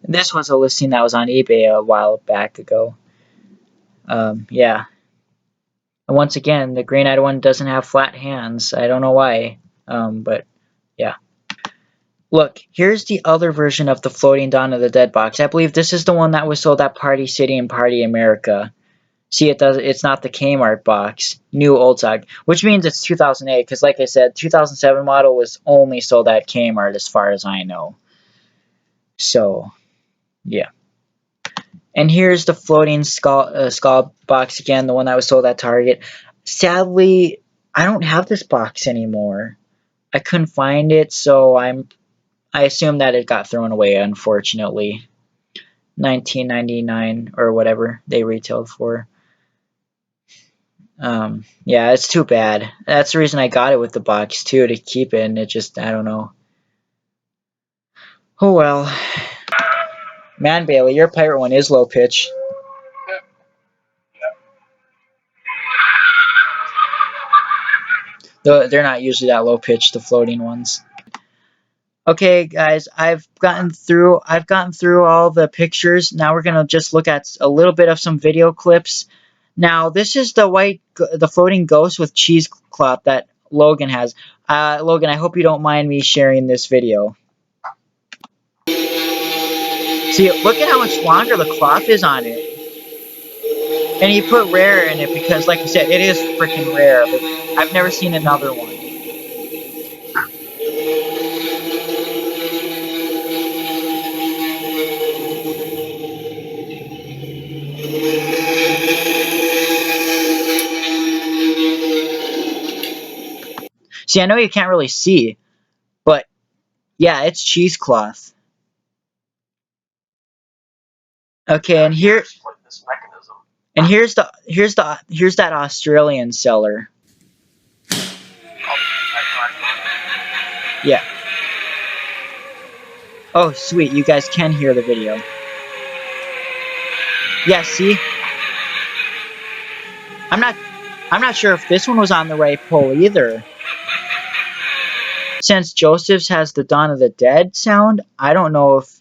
This was a listing that was on eBay a while back ago. Yeah. And once again, the green-eyed one doesn't have flat hands. I don't know why. But yeah. Look, here's the other version of the floating Dawn of the Dead box. I believe this is the one that was sold at Party City and Party America. See, it's not the Kmart box. New old stock, which means it's 2008. Because, like I said, 2007 model was only sold at Kmart, as far as I know. So, yeah. And here's the floating skull box again, the one that was sold at Target. Sadly, I don't have this box anymore. I couldn't find it, so I assume that it got thrown away, unfortunately. $19.99 or whatever they retailed for. Yeah, it's too bad. That's the reason I got it with the box too, to keep it, and it just, I don't know. Oh well. Man, Bailey, your pirate one is low pitch. They're not usually that low pitch, the floating ones. Okay, guys, I've gotten through all the pictures. Now we're gonna just look at a little bit of some video clips. Now this is the floating ghost with cheesecloth that Logan has. Logan, I hope you don't mind me sharing this video. See, look at how much longer the cloth is on it. And he put rare in it because, like I said, it is freaking rare. But I've never seen another one. See, I know you can't really see, but yeah, it's cheesecloth. Okay, and here's that Australian seller. Yeah. Oh, sweet, you guys can hear the video. Yeah, see? I'm not sure if this one was on the right pole either. Since Joseph's has the Dawn of the Dead sound, I don't know if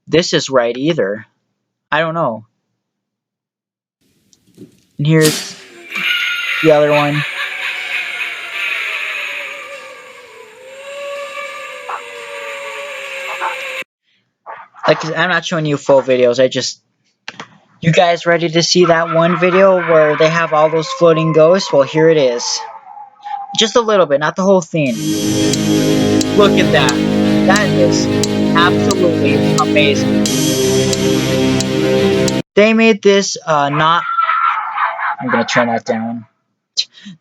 this is right either. I don't know. And here's the other one. Like, I'm not showing you full videos. You guys ready to see that one video where they have all those floating ghosts? Well, here it is. Just a little bit, not the whole thing. Look at that. That is absolutely amazing. They made this not... I'm going to turn that down.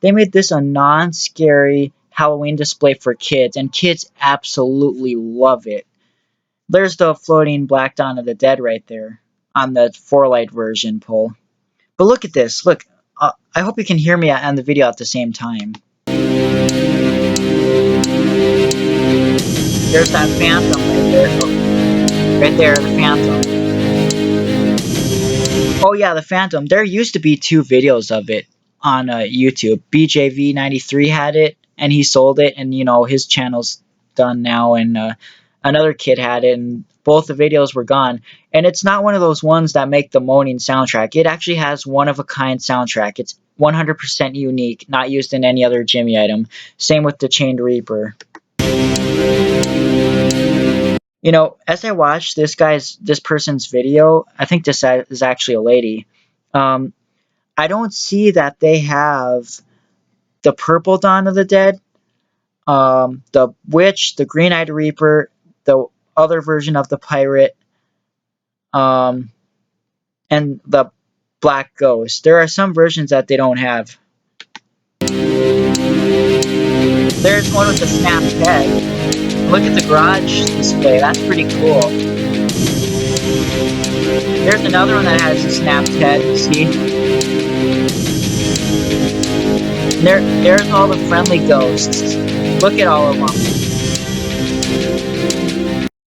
They made this a non-scary Halloween display for kids, and kids absolutely love it. There's the floating Black Dawn of the Dead right there on the 4-light version pole. But look at this. Look, I hope you can hear me on the video at the same time. There's that phantom right there. Oh, right there, the phantom. Oh yeah, the phantom. There used to be 2 videos of it on YouTube. BJV93 had it, and he sold it, and you know, his channel's done now, and another kid had it, and both the videos were gone. And it's not one of those ones that make the moaning soundtrack. It actually has one-of-a-kind soundtrack. It's 100% unique, not used in any other Gemmy item. Same with the Chained Reaper. You know, as I watched this person's video, I think this is actually a lady. I don't see that they have the purple Dawn of the Dead, the Witch, the Green-Eyed Reaper, the other version of the Pirate, and the Black Ghost. There are some versions that they don't have. There's one with the snapped head. Look at the garage display. That's pretty cool. There's another one that has a snapped head. See? There's all the friendly ghosts. Look at all of them.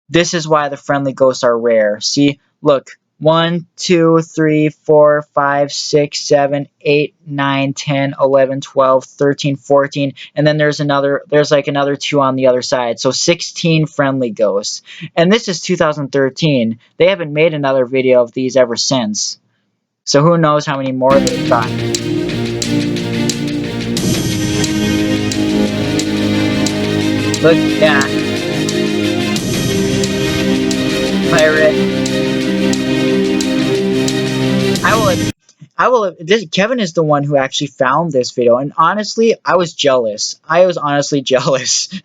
This is why the friendly ghosts are rare. See? Look. 1, 2, 3, 4, 5, 6, 7, 8, 9, 10, 11, 12, 13, 14, and then there's like another 2 on the other side. So 16 friendly ghosts. And this is 2013. They haven't made another video of these ever since. So who knows how many more they've got. Look, yeah. Pirate. Kevin is the one who actually found this video, and honestly, I was jealous. I was honestly jealous.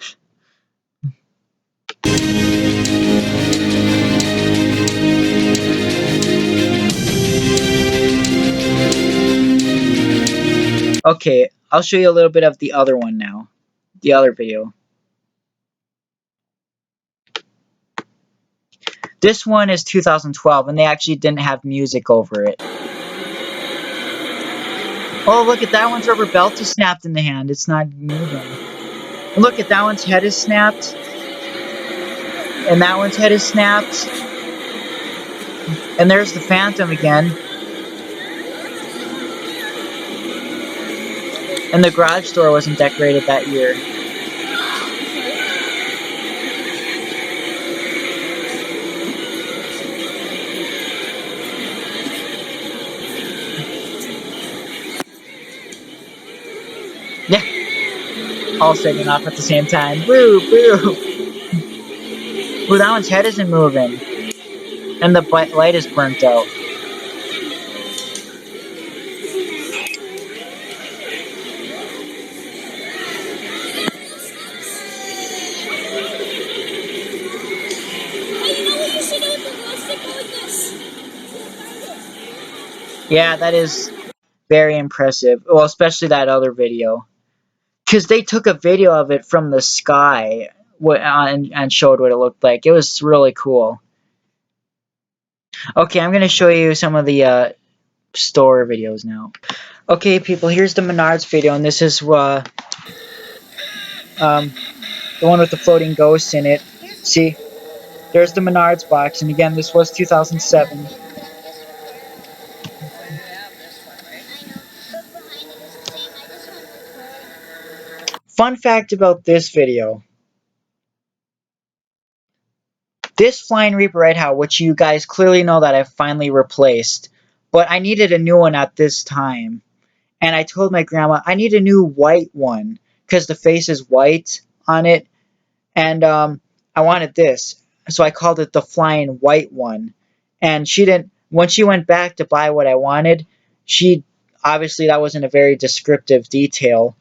Okay, I'll show you a little bit of the other one now. The other video. This one is 2012, and they actually didn't have music over it. Oh, look at that one's rubber belt is snapped in the hand. It's not moving. Look at that one's head is snapped. And that one's head is snapped. And there's the Phantom again. And the garage door wasn't decorated that year. Yeah. All setting off at the same time. Boo, boo. Ooh, that one's head isn't moving. And the light is burnt out. Yeah, that is very impressive. Well, especially that other video. Because they took a video of it from the sky and showed what it looked like. It was really cool. Okay, I'm going to show you some of the store videos now. Okay, people, here's the Menards video, and this is the one with the floating ghosts in it. See, there's the Menards box, and again, this was 2007. Fun fact about this video. This Flying Reaper Red Hat, which you guys clearly know that I've finally replaced, but I needed a new one at this time. And I told my grandma, I need a new white one, because the face is white on it, and I wanted this. So I called it the Flying White One. And she didn't, when she went back to buy what I wanted, obviously that wasn't a very descriptive detail.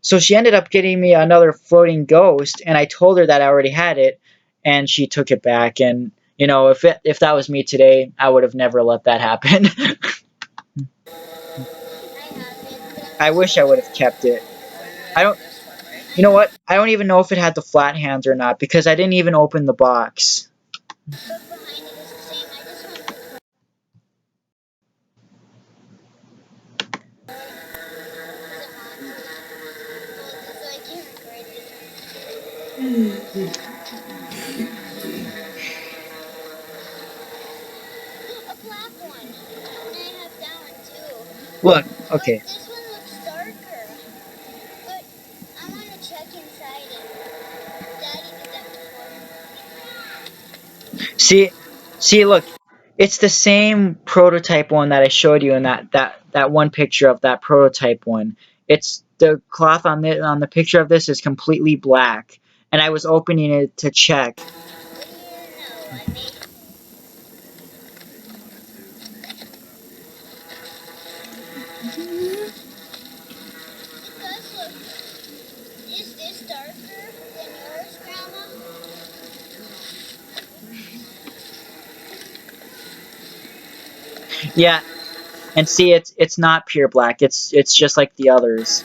So she ended up getting me another floating ghost, and I told her that I already had it, and she took it back. And you know, if that was me today, I would have never let that happen. I wish I would have kept it. You know what? I don't even know if it had the flat hands or not, because I didn't even open the box. Look, okay. This one looks darker, but I want to check inside it. Daddy did that before. See, look. It's the same prototype one that I showed you in that one picture of that prototype one. It's the cloth on the picture of this is completely black, and I was opening it to check. What do you know? I mean, it does look. Is this darker than yours, Grandma? Yeah, and see, it's not pure black. It's just like the others.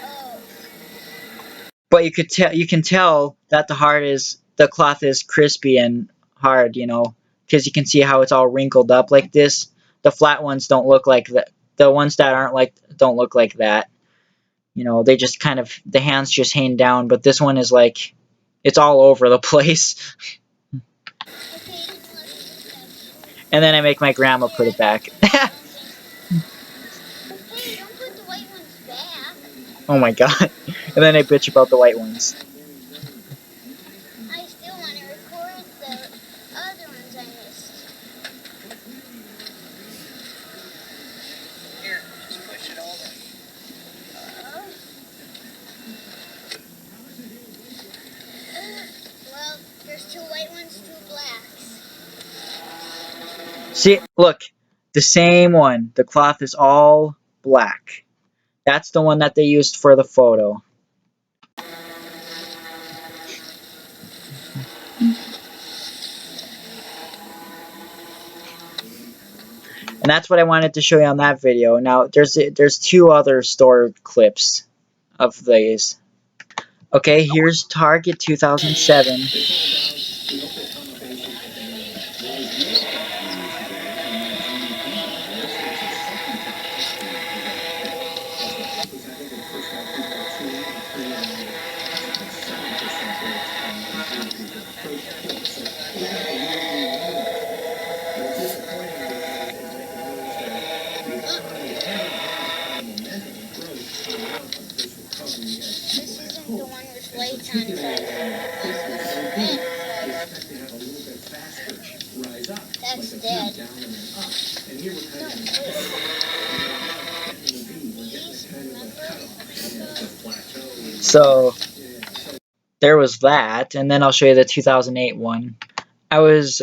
Oh. But you can tell that the cloth is crispy and hard, you know, because you can see how it's all wrinkled up like this. The flat ones don't look like that. The ones that aren't like don't look like that. You know, they just kind of the hands just hang down, but this one is like it's all over the place. Okay, let's And then I make my grandma put it back. Hey, don't put the white ones back. Oh my god. And then I bitch about the white ones. I still want to record the other ones I missed. Here, just push it over. Well, there's 2 white ones, 2 blacks. See, look. The same one. The cloth is all black. That's the one that they used for the photo. And that's what I wanted to show you on that video. Now, there's 2 other stored clips of these. Okay, here's Target 2007. This isn't the one with lights on top. That's dead. No, wait. So, there was that, and then I'll show you the 2008 one. I was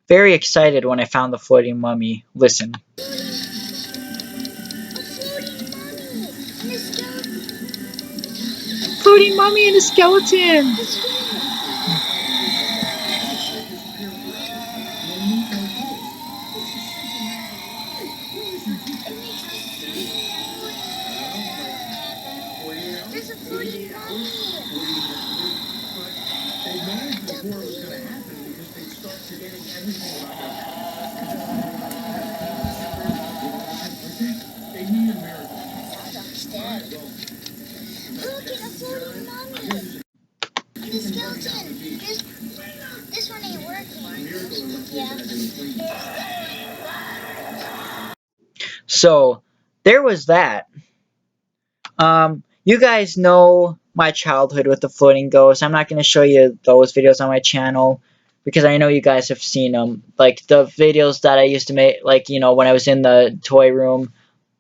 very excited when I found the floating mummy. Listen. Floating mummy and a skeleton! There's a floating mummy. Look at a floating mummy. The skeleton. This one ain't working. Yeah. So, there was that. You guys know my childhood with the floating ghosts. I'm not going to show you those videos on my channel because I know you guys have seen them. Like the videos that I used to make, like, you know, when I was in the toy room,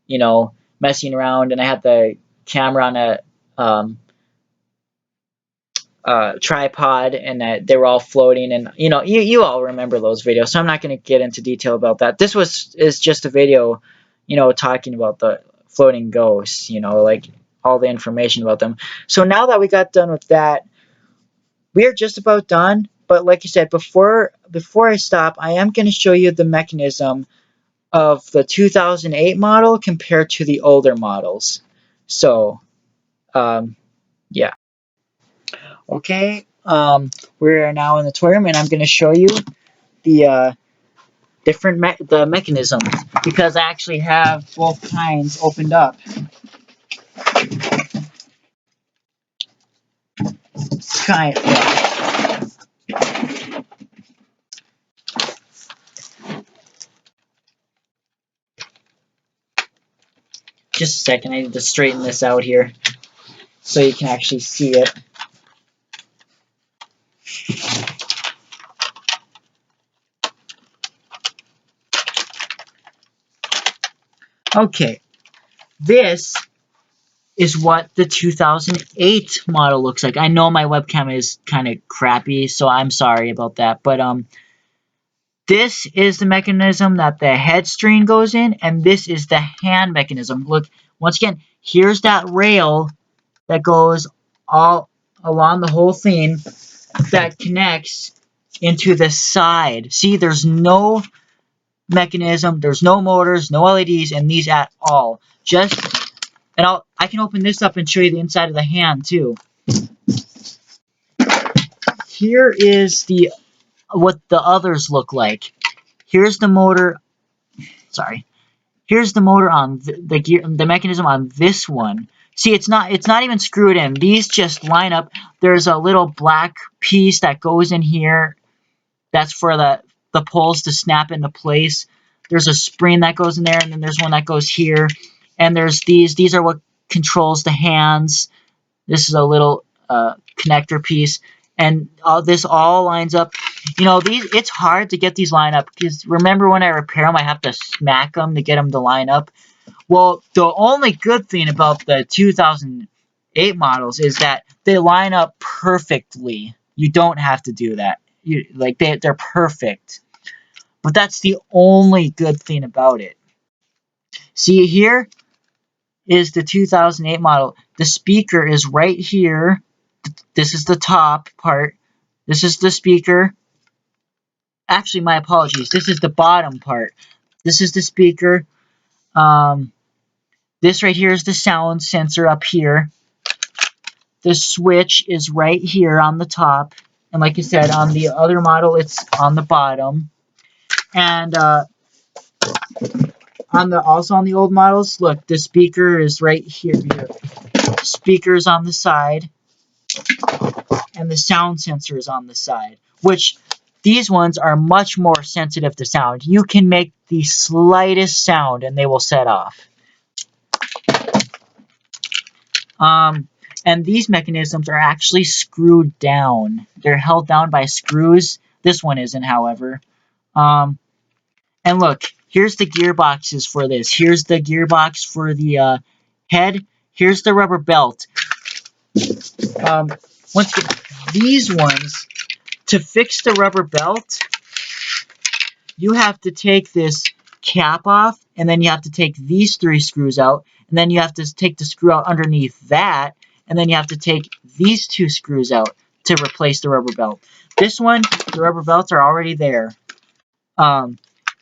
you know, messing around and I had the camera on a tripod and that they were all floating, and you know, you all remember those videos, so I'm not going to get into detail about that. This is just a video, you know, talking about the floating ghosts, you know, like all the information about them. So now that we got done with that, we are just about done, but like you said, before I stop, I am going to show you the mechanism of the 2008 model compared to the older models. So yeah. Okay, we are now in the toy room, and I'm going to show you the the mechanism because I actually have both kinds opened up. Kind of, just a second, I need to straighten this out here so you can actually see it. Okay, this is what the 2008 model looks like. I know my webcam is kind of crappy, so I'm sorry about that, but this is the mechanism that the head string goes in, and this is the hand mechanism. Look, once again, here's that rail that goes all along the whole thing that connects into the side. See, there's no mechanism, there's no motors, no LEDs in these at all. Just, and I can open this up and show you the inside of the hand too. Here is what the others look like. Here's the motor. Sorry. Here's the motor on the mechanism on this one. See, it's not even screwed in. These just line up. There's a little black piece that goes in here. That's for the poles to snap into place. There's a spring that goes in there, and then there's one that goes here. And there's these. These are what controls the hands. This is a little connector piece. And this all lines up. You know, it's hard to get these lined up because remember when I repair them, I have to smack them to get them to line up. Well, the only good thing about the 2008 models is that they line up perfectly. You don't have to do that. They're perfect. But that's the only good thing about it. See, here is the 2008 model. The speaker is right here. This is the top part. This is the speaker. Actually, my apologies. This is the bottom part. This is the speaker. This right here is the sound sensor up here. The switch is right here on the top. And like I said, on the other model, it's on the bottom. And also on the old models, look, the speaker is right here. Speakers on the side. And the sound sensor is on the side. Which, these ones are much more sensitive to sound. You can make the slightest sound and they will set off. And these mechanisms are actually screwed down. They're held down by screws. This one isn't, however. And look, here's the gearboxes for this. Here's the gearbox for the head. Here's the rubber belt. Once again, these ones, to fix the rubber belt, you have to take this cap off, and then you have to take these 3 screws out, and then you have to take the screw out underneath that, and then you have to take these 2 screws out to replace the rubber belt. This one, the rubber belts are already there. And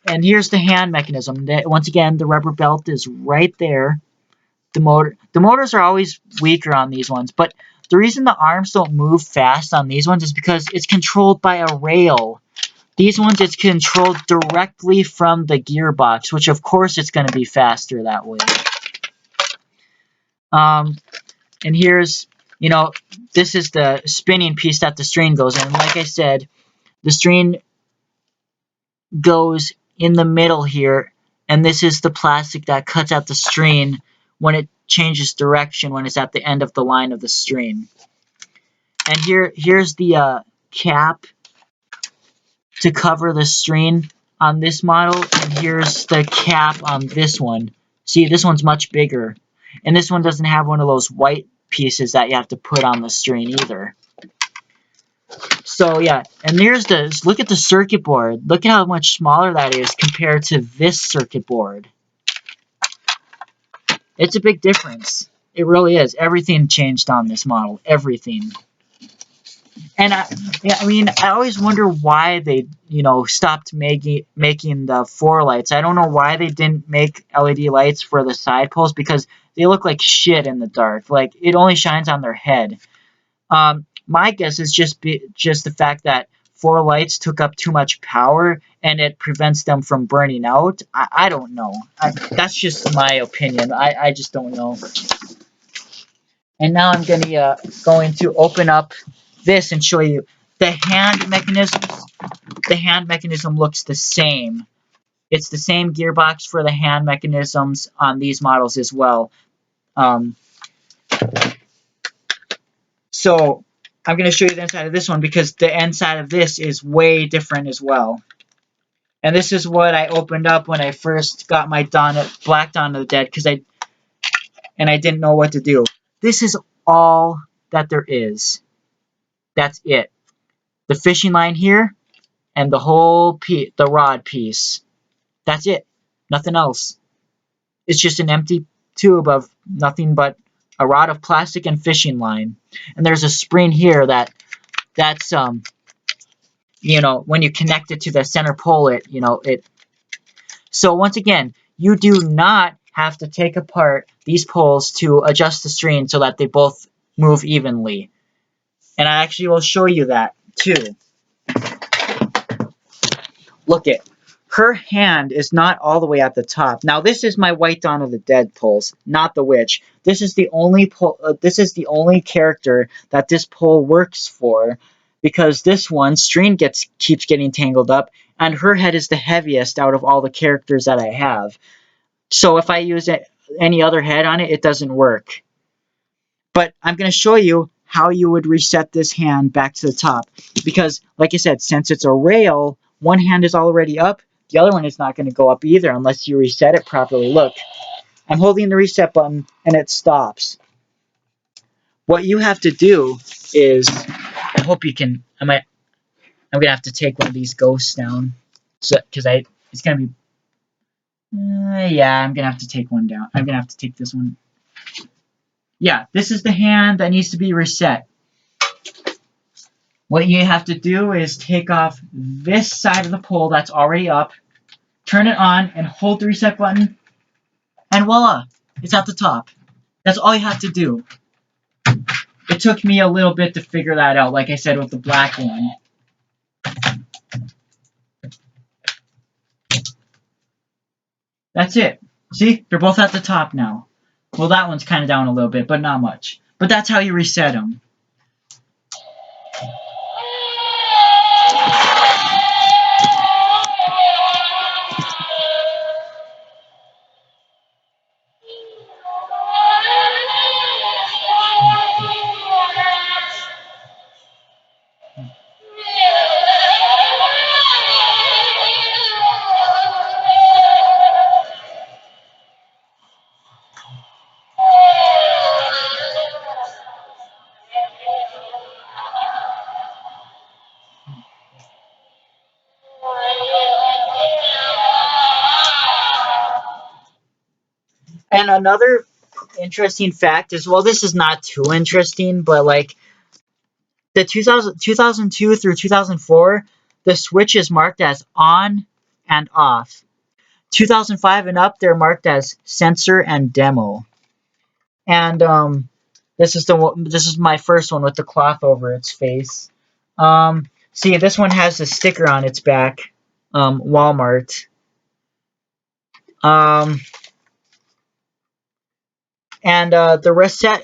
here's the hand mechanism. Once again, the rubber belt is right there. The motors are always weaker on these ones, but the reason the arms don't move fast on these ones is because it's controlled by a rail. These ones, it's controlled directly from the gearbox, which of course it's going to be faster that way. And here's, you know, this is the spinning piece that the string goes in. Like I said, the string goes in the middle here, and this is the plastic that cuts out the string when it changes direction when it's at the end of the line of the string. And here's the cap to cover the string on this model, and here's the cap on this one. See, this one's much bigger, and this one doesn't have one of those white pieces that you have to put on the string either. So yeah, and there's look at the circuit board. Look at how much smaller that is compared to this circuit board. It's a big difference. It really is. Everything changed on this model. Everything. And I mean, I always wonder why they, stopped making the 4 lights. I don't know why they didn't make LED lights for the side poles, because they look like shit in the dark. Like, it only shines on their head. My guess is just the fact that 4 lights took up too much power and it prevents them from burning out. I don't know. That's just my opinion. I just don't know. And now I'm going to open up this and show you the hand mechanisms. The hand mechanism looks the same. It's the same gearbox for the hand mechanisms on these models as well. So I'm going to show you the inside of this one because the inside of this is way different as well. And this is what I opened up when I first got my Black Dawn of the Dead, and I didn't know what to do. This is all that there is. That's it. The fishing line here and the whole the rod piece. That's it. Nothing else. It's just an empty tube of nothing but a rod of plastic and fishing line. And there's a spring here that's when you connect it to the center pole, so once again, you do not have to take apart these poles to adjust the string so that they both move evenly. And I actually will show you that too. Look it. Her hand is not all the way at the top. Now this is my White Dawn of the Dead poles, not the witch. This is the only character that this pole works for. because this one, Streen, keeps getting tangled up, and her head is the heaviest out of all the characters that I have. So if I use any other head on it, it doesn't work. But I'm going to show you how you would reset this hand back to the top. Because, like I said, since it's a rail, one hand is already up, the other one is not going to go up either unless you reset it properly. Look, I'm holding the reset button and it stops. What you have to do is, I hope you can, I'm going to have to take one of these ghosts down. Because it's going to be, yeah, I'm going to have to take one down. I'm going to have to take this one. Yeah, this is the hand that needs to be reset. What you have to do is take off this side of the pole that's already up, turn it on, and hold the reset button, and voila, it's at the top. That's all you have to do. It took me a little bit to figure that out, like I said with the black one. That's it. See? They're both at the top now. Well, that one's kind of down a little bit, but not much. But that's how you reset them. And another interesting fact is, well, this is not too interesting, but like the 2002 through 2004, the switch is marked as on and off. 2005 and up, they're marked as sensor and demo. And this is my first one with the cloth over its face. See, this one has a sticker on its back, Walmart. And the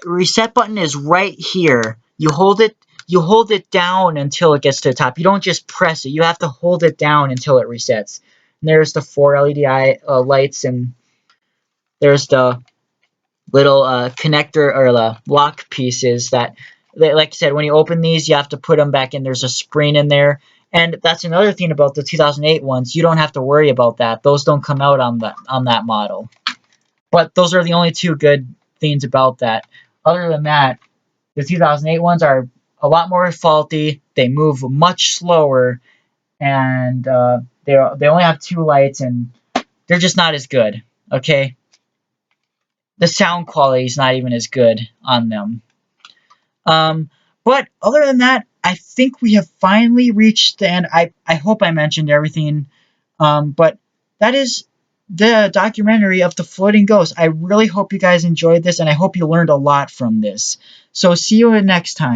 reset button is right here. You hold it down until it gets to the top. You don't just press it. You have to hold it down until it resets. And there's the 4 LED lights, and there's the little connector or the lock pieces that, like I said, when you open these, you have to put them back in. There's a spring in there. And that's another thing about the 2008 ones. You don't have to worry about that. Those don't come out on that model. But those are the only two good things about that. Other than that, the 2008 ones are a lot more faulty. They move much slower, and they only have 2 lights, and they're just not as good. Okay, the sound quality is not even as good on them. But other than that, I think we have finally reached the end. I hope I mentioned everything. But that is the documentary of the floating ghost. I really hope you guys enjoyed this, and I hope you learned a lot from this. So see you next time.